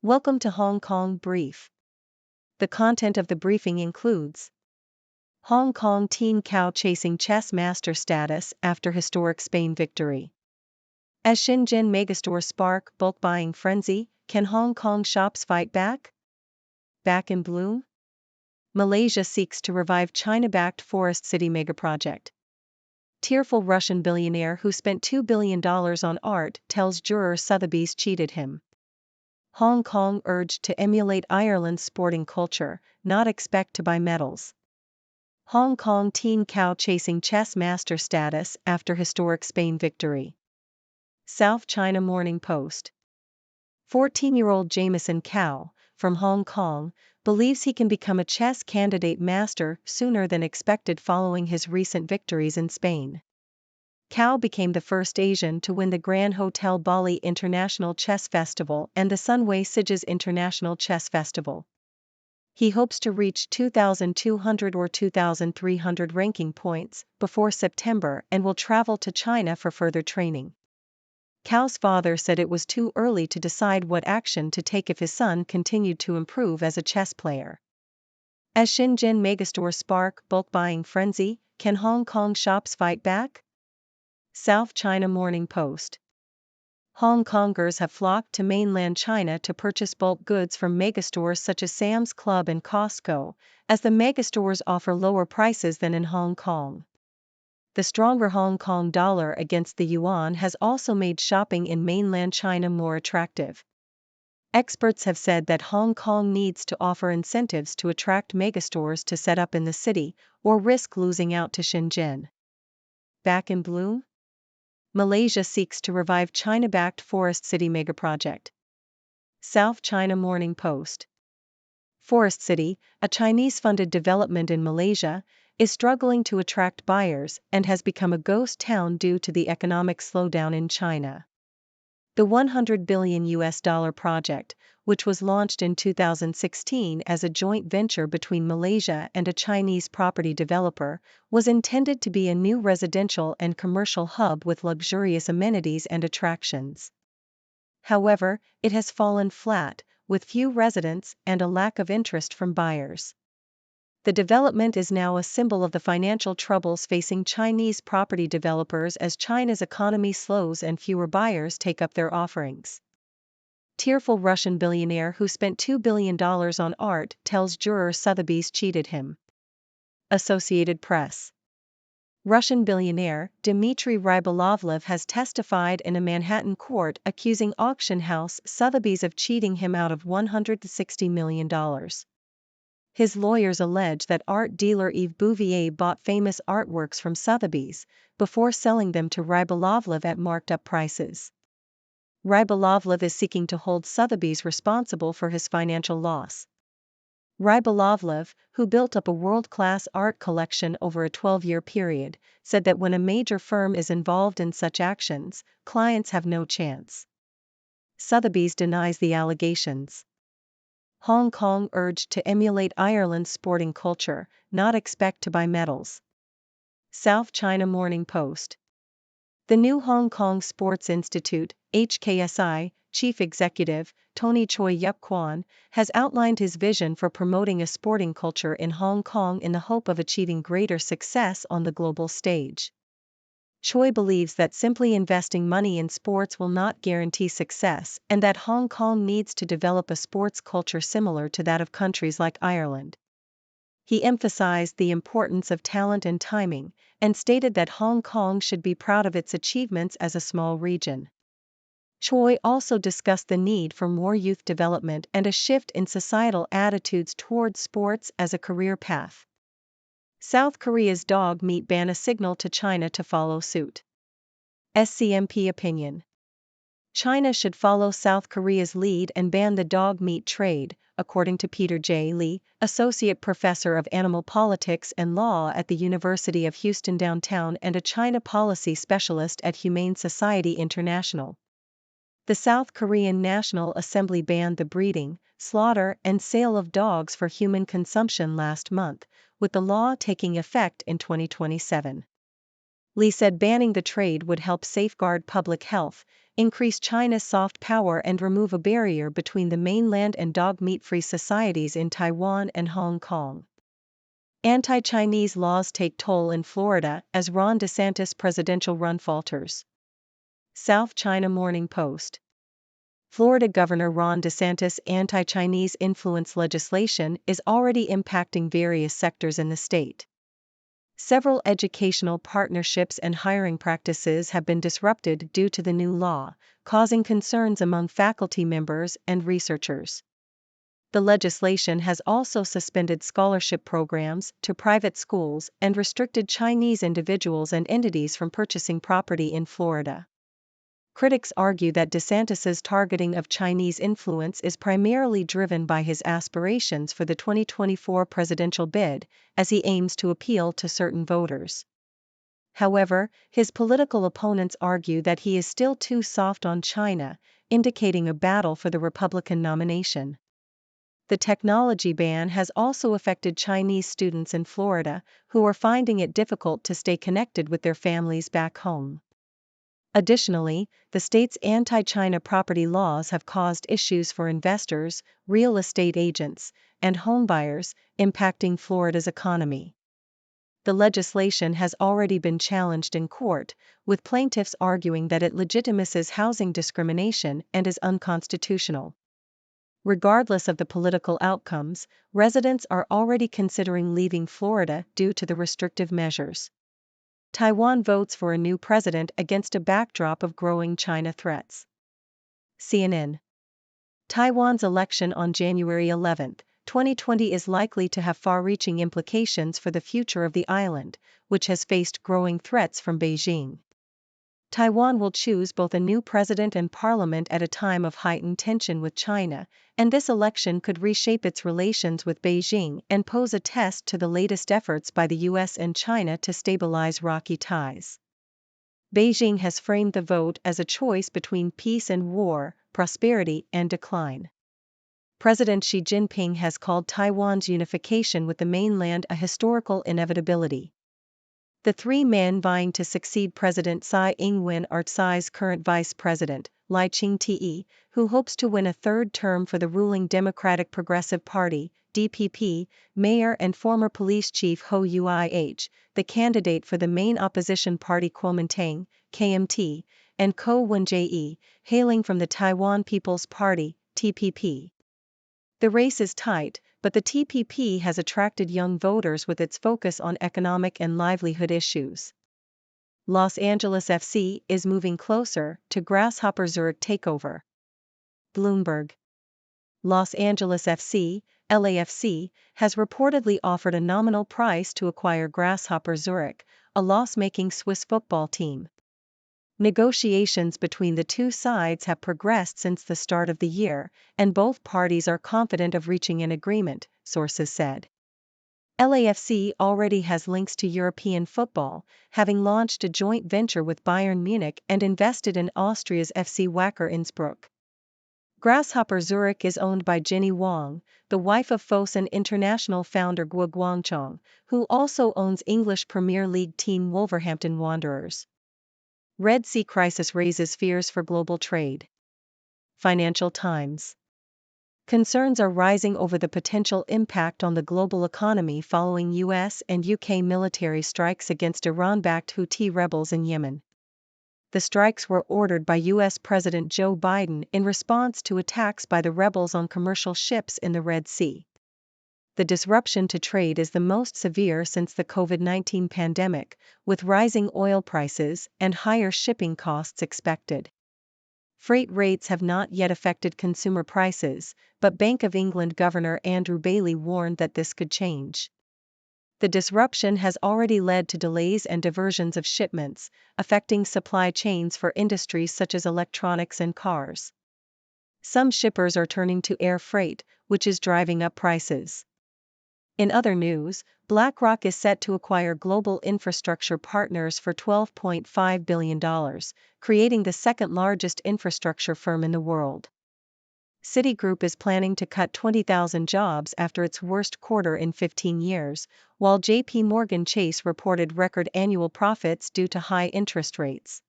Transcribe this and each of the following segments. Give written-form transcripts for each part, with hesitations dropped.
Welcome to Hong Kong Brief. The content of the briefing includes Hong Kong teen cow chasing chess master status after historic Spain victory. As Shenzhen megastore spark bulk buying frenzy, can Hong Kong shops fight back? Back in bloom? Malaysia seeks to revive China-backed Forest City megaproject. Tearful Russian billionaire who spent $2 billion on art tells juror Sotheby's cheated him. Hong Kong urged to emulate Ireland's sporting culture, not expect to buy medals. Hong Kong teen cow chasing chess master status after historic Spain victory. South China Morning Post. 14-year-old Jameson Cow, from Hong Kong, believes he can become a chess candidate master sooner than expected following his recent victories in Spain. Cow became the first Asian to win the Grand Hotel Bali International Chess Festival and the Sunway Sijges International Chess Festival. He hopes to reach 2,200 or 2,300 ranking points before September and will travel to China for further training. Cow's father said it was too early to decide what action to take if his son continued to improve as a chess player. As Shenzhen megastore spark bulk buying frenzy, can Hong Kong shops fight back? South China Morning Post. Hong Kongers have flocked to mainland China to purchase bulk goods from megastores such as Sam's Club and Costco, as the megastores offer lower prices than in Hong Kong. The stronger Hong Kong dollar against the yuan has also made shopping in mainland China more attractive. Experts have said that Hong Kong needs to offer incentives to attract megastores to set up in the city, or risk losing out to Shenzhen. Back in bloom? Malaysia seeks to revive China-backed Forest City megaproject. South China Morning Post. Forest City, a Chinese-funded development in Malaysia, is struggling to attract buyers and has become a ghost town due to the economic slowdown in China. The $100 billion project, which was launched in 2016 as a joint venture between Malaysia and a Chinese property developer, was intended to be a new residential and commercial hub with luxurious amenities and attractions. However, it has fallen flat, with few residents and a lack of interest from buyers. The development is now a symbol of the financial troubles facing Chinese property developers as China's economy slows and fewer buyers take up their offerings. Tearful Russian billionaire who spent $2 billion on art tells juror Sotheby's cheated him. Associated Press. Russian billionaire Dmitry Rybolovlev has testified in a Manhattan court accusing auction house Sotheby's of cheating him out of $160 million. His lawyers allege that art dealer Yves Bouvier bought famous artworks from Sotheby's before selling them to Rybolovlev at marked-up prices. Rybolovlev is seeking to hold Sotheby's responsible for his financial loss. Rybolovlev, who built up a world-class art collection over a 12-year period, said that when a major firm is involved in such actions, clients have no chance. Sotheby's denies the allegations. Hong Kong urged to emulate Ireland's sporting culture, not expect to buy medals. South China Morning Post. The new Hong Kong Sports Institute, HKSI, Chief Executive, Tony Choi Yup Kwan, has outlined his vision for promoting a sporting culture in Hong Kong in the hope of achieving greater success on the global stage. Choi believes that simply investing money in sports will not guarantee success and that Hong Kong needs to develop a sports culture similar to that of countries like Ireland. He emphasized the importance of talent and timing, and stated that Hong Kong should be proud of its achievements as a small region. Choi also discussed the need for more youth development and a shift in societal attitudes towards sports as a career path. South Korea's dog meat ban a signal to China to follow suit. SCMP opinion. China should follow South Korea's lead and ban the dog meat trade, according to Peter J. Lee, Associate Professor of Animal Politics and Law at the University of Houston Downtown and a China Policy Specialist at Humane Society International. The South Korean National Assembly banned the breeding, slaughter, and sale of dogs for human consumption last month, with the law taking effect in 2027. Li said banning the trade would help safeguard public health, increase China's soft power and remove a barrier between the mainland and dog meat-free societies in Taiwan and Hong Kong. Anti-Chinese laws take toll in Florida as Ron DeSantis' presidential run falters. South China Morning Post. Florida Governor Ron DeSantis' anti-Chinese influence legislation is already impacting various sectors in the state. Several educational partnerships and hiring practices have been disrupted due to the new law, causing concerns among faculty members and researchers. The legislation has also suspended scholarship programs to private schools and restricted Chinese individuals and entities from purchasing property in Florida. Critics argue that DeSantis's targeting of Chinese influence is primarily driven by his aspirations for the 2024 presidential bid, as he aims to appeal to certain voters. However, his political opponents argue that he is still too soft on China, indicating a battle for the Republican nomination. The technology ban has also affected Chinese students in Florida, who are finding it difficult to stay connected with their families back home. Additionally, the state's anti-China property laws have caused issues for investors, real estate agents, and homebuyers, impacting Florida's economy. The legislation has already been challenged in court, with plaintiffs arguing that it legitimizes housing discrimination and is unconstitutional. Regardless of the political outcomes, residents are already considering leaving Florida due to the restrictive measures. Taiwan votes for a new president against a backdrop of growing China threats. CNN. Taiwan's election on January 11, 2020 is likely to have far-reaching implications for the future of the island, which has faced growing threats from Beijing. Taiwan will choose both a new president and parliament at a time of heightened tension with China, and this election could reshape its relations with Beijing and pose a test to the latest efforts by the US and China to stabilize rocky ties. Beijing has framed the vote as a choice between peace and war, prosperity and decline. President Xi Jinping has called Taiwan's unification with the mainland a historical inevitability. The three men vying to succeed President Tsai Ing-wen are Tsai's current vice president, Lai Ching-te, who hopes to win a third term for the ruling Democratic Progressive Party, DPP, mayor and former police chief Ho Uih, the candidate for the main opposition party Kuomintang, KMT, and Ko Wen-jae, hailing from the Taiwan People's Party, TPP. The race is tight, but the TPP has attracted young voters with its focus on economic and livelihood issues. Los Angeles FC is moving closer to Grasshopper Zurich takeover. Bloomberg. Los Angeles FC, LAFC, has reportedly offered a nominal price to acquire Grasshopper Zurich, a loss-making Swiss football team. Negotiations between the two sides have progressed since the start of the year, and both parties are confident of reaching an agreement, sources said. LAFC already has links to European football, having launched a joint venture with Bayern Munich and invested in Austria's FC Wacker Innsbruck. Grasshopper Zurich is owned by Jenny Wang, the wife of Fosun International founder Guo Guangchong, who also owns English Premier League team Wolverhampton Wanderers. Red Sea crisis raises fears for global trade. Financial Times. Concerns are rising over the potential impact on the global economy following US and UK military strikes against Iran-backed Houthi rebels in Yemen. The strikes were ordered by US President Joe Biden in response to attacks by the rebels on commercial ships in the Red Sea. The disruption to trade is the most severe since the COVID-19 pandemic, with rising oil prices and higher shipping costs expected. Freight rates have not yet affected consumer prices, but Bank of England Governor Andrew Bailey warned that this could change. The disruption has already led to delays and diversions of shipments, affecting supply chains for industries such as electronics and cars. Some shippers are turning to air freight, which is driving up prices. In other news, BlackRock is set to acquire Global Infrastructure Partners for $12.5 billion, creating the second-largest infrastructure firm in the world. Citigroup is planning to cut 20,000 jobs after its worst quarter in 15 years, while JP Morgan Chase reported record annual profits due to high interest rates.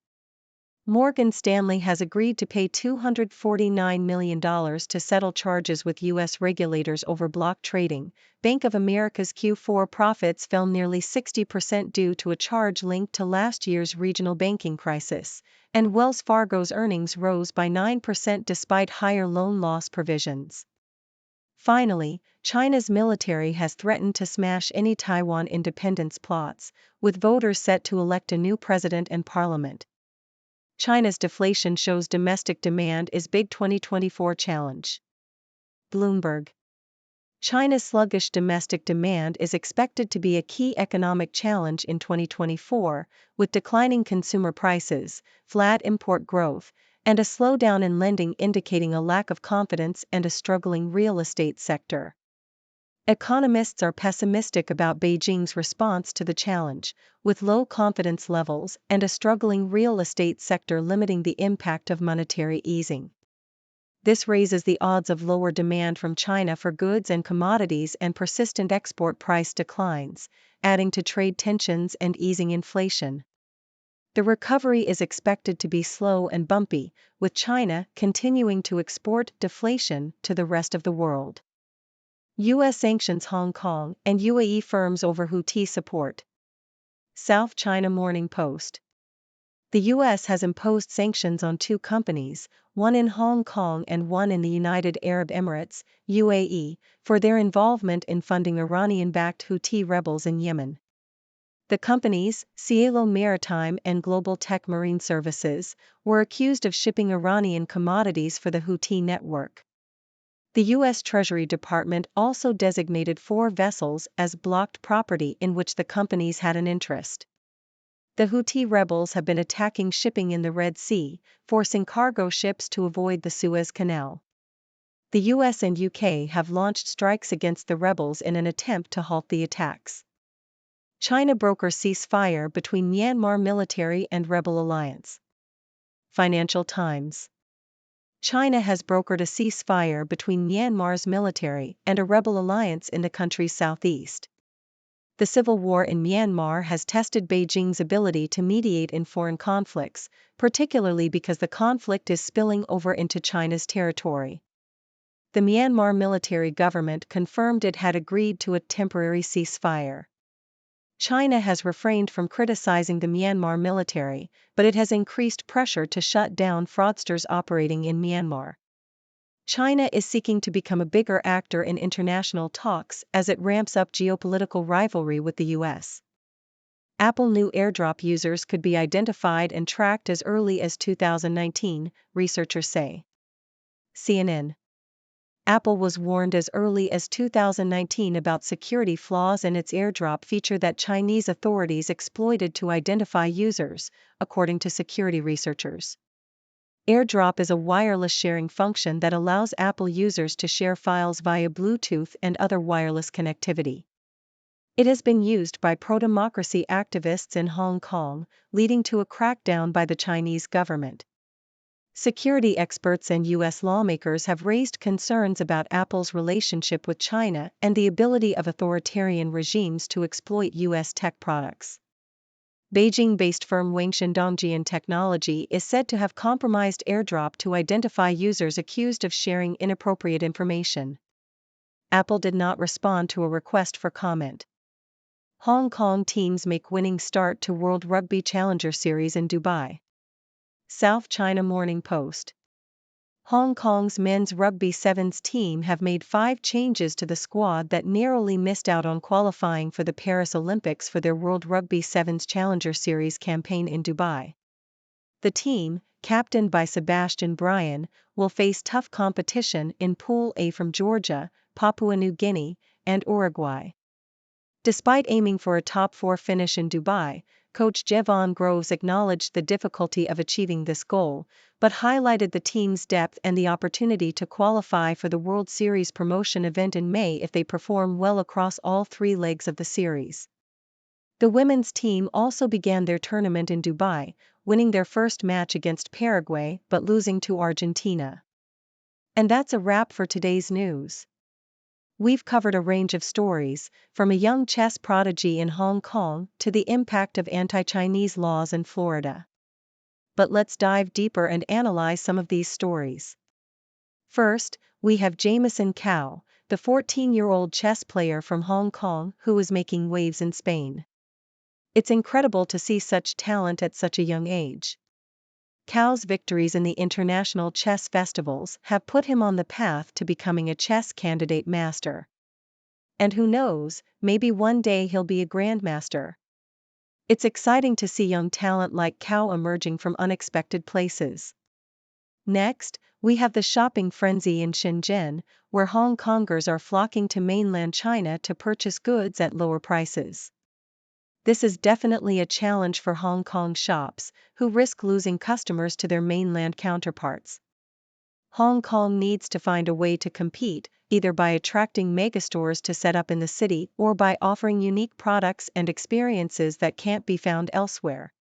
Morgan Stanley has agreed to pay $249 million to settle charges with U.S. regulators over block trading. Bank of America's Q4 profits fell nearly 60% due to a charge linked to last year's regional banking crisis, and Wells Fargo's earnings rose by 9% despite higher loan loss provisions. Finally, China's military has threatened to smash any Taiwan independence plots, with voters set to elect a new president and parliament. China's deflation shows domestic demand is big 2024 challenge. Bloomberg. China's sluggish domestic demand is expected to be a key economic challenge in 2024, with declining consumer prices, flat import growth, and a slowdown in lending indicating a lack of confidence and a struggling real estate sector. Economists are pessimistic about Beijing's response to the challenge, with low confidence levels and a struggling real estate sector limiting the impact of monetary easing. This raises the odds of lower demand from China for goods and commodities and persistent export price declines, adding to trade tensions and easing inflation. The recovery is expected to be slow and bumpy, with China continuing to export deflation to the rest of the world. U.S. sanctions Hong Kong and UAE firms over Houthi support. South China Morning Post. The U.S. has imposed sanctions on two companies, one in Hong Kong and one in the United Arab Emirates, UAE, for their involvement in funding Iranian-backed Houthi rebels in Yemen. The companies, Cielo Maritime and Global Tech Marine Services, were accused of shipping Iranian commodities for the Houthi network. The U.S. Treasury Department also designated 4 vessels as blocked property in which the companies had an interest. The Houthi rebels have been attacking shipping in the Red Sea, forcing cargo ships to avoid the Suez Canal. The US and UK have launched strikes against the rebels in an attempt to halt the attacks. China brokers ceasefire between Myanmar military and rebel alliance. Financial Times. China has brokered a ceasefire between Myanmar's military and a rebel alliance in the country's southeast. The civil war in Myanmar has tested Beijing's ability to mediate in foreign conflicts, particularly because the conflict is spilling over into China's territory. The Myanmar military government confirmed it had agreed to a temporary ceasefire. China has refrained from criticizing the Myanmar military, but it has increased pressure to shut down fraudsters operating in Myanmar. China is seeking to become a bigger actor in international talks as it ramps up geopolitical rivalry with the US. Apple new AirDrop users could be identified and tracked as early as 2019, researchers say. CNN. Apple was warned as early as 2019 about security flaws in its AirDrop feature that Chinese authorities exploited to identify users, according to security researchers. AirDrop is a wireless sharing function that allows Apple users to share files via Bluetooth and other wireless connectivity. It has been used by pro-democracy activists in Hong Kong, leading to a crackdown by the Chinese government. Security experts and U.S. lawmakers have raised concerns about Apple's relationship with China and the ability of authoritarian regimes to exploit U.S. tech products. Beijing-based firm Wangshan Dongjian Technology is said to have compromised AirDrop to identify users accused of sharing inappropriate information. Apple did not respond to a request for comment. Hong Kong teams make winning start to World Rugby Challenger Series in Dubai. South China Morning Post. Hong Kong's men's rugby sevens team have made 5 changes to the squad that narrowly missed out on qualifying for the Paris Olympics for their World Rugby Sevens Challenger Series campaign in Dubai. The team, captained by Sebastian Bryan, will face tough competition in Pool A from Georgia, Papua New Guinea, and Uruguay. Despite aiming for a top 4 finish in Dubai, coach Jevon Groves acknowledged the difficulty of achieving this goal, but highlighted the team's depth and the opportunity to qualify for the World Series promotion event in May if they perform well across all 3 legs of the series. The women's team also began their tournament in Dubai, winning their first match against Paraguay but losing to Argentina. And that's a wrap for today's news. We've covered a range of stories, from a young chess prodigy in Hong Kong to the impact of anti-Chinese laws in Florida. But let's dive deeper and analyze some of these stories. First, we have Jamison Cao, the 14-year-old chess player from Hong Kong who is making waves in Spain. It's incredible to see such talent at such a young age. Cao's victories in the international chess festivals have put him on the path to becoming a chess candidate master. And who knows, maybe one day he'll be a grandmaster. It's exciting to see young talent like Cao emerging from unexpected places. Next, we have the shopping frenzy in Shenzhen, where Hong Kongers are flocking to mainland China to purchase goods at lower prices. This is definitely a challenge for Hong Kong shops, who risk losing customers to their mainland counterparts. Hong Kong needs to find a way to compete, either by attracting megastores to set up in the city or by offering unique products and experiences that can't be found elsewhere.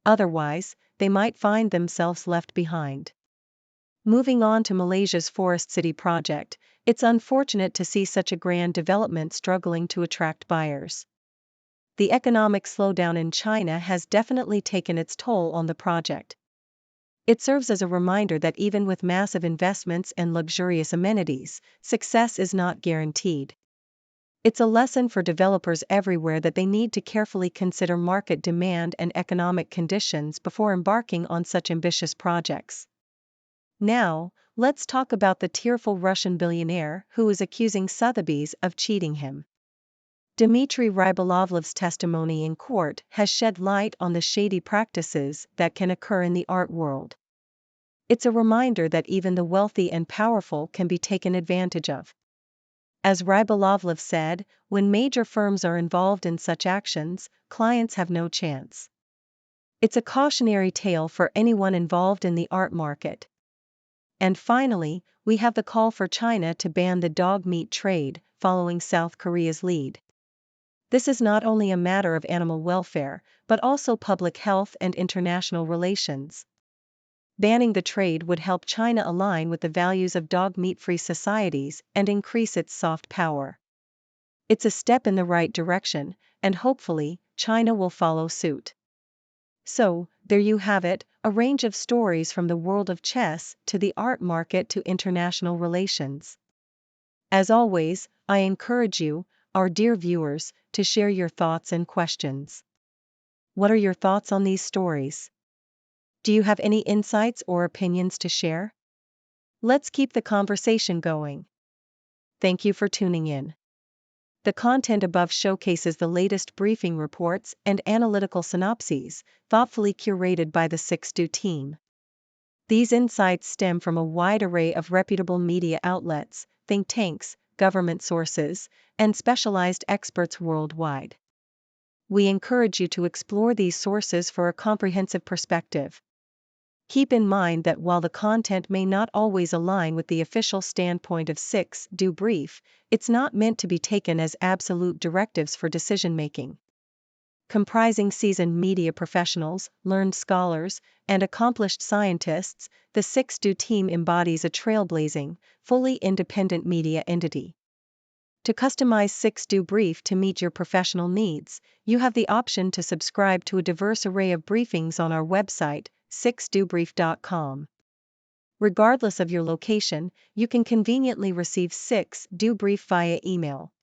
Otherwise, they might find themselves left behind. Moving on to Malaysia's Forest City project, it's unfortunate to see such a grand development struggling to attract buyers. The economic slowdown in China has definitely taken its toll on the project. It serves as a reminder that even with massive investments and luxurious amenities, success is not guaranteed. It's a lesson for developers everywhere that they need to carefully consider market demand and economic conditions before embarking on such ambitious projects. Now, let's talk about the tearful Russian billionaire who is accusing Sotheby's of cheating him. Dmitry Rybolovlev's testimony in court has shed light on the shady practices that can occur in the art world. It's a reminder that even the wealthy and powerful can be taken advantage of. As Rybolovlev said, when major firms are involved in such actions, clients have no chance. It's a cautionary tale for anyone involved in the art market. And finally, we have the call for China to ban the dog meat trade, following South Korea's lead. This is not only a matter of animal welfare, but also public health and international relations. Banning the trade would help China align with the values of dog meat-free societies and increase its soft power. It's a step in the right direction, and hopefully, China will follow suit. So, there you have it, a range of stories from the world of chess to the art market to international relations. As always, I encourage you, our dear viewers, to share your thoughts and questions. What are your thoughts on these stories? Do you have any insights or opinions to share? Let's keep the conversation going. Thank you for tuning in. The content above showcases the latest briefing reports and analytical synopses, thoughtfully curated by the 6Do team. These insights stem from a wide array of reputable media outlets, think tanks, government sources, and specialized experts worldwide. We encourage you to explore these sources for a comprehensive perspective. Keep in mind that while the content may not always align with the official standpoint of 6Do Brief, it's not meant to be taken as absolute directives for decision-making. Comprising seasoned media professionals, learned scholars, and accomplished scientists, the 6Do team embodies a trailblazing, fully independent media entity. To customize 6Do Brief to meet your professional needs, you have the option to subscribe to a diverse array of briefings on our website, 6dobrief.com. Regardless of your location, you can conveniently receive 6Do Brief via email.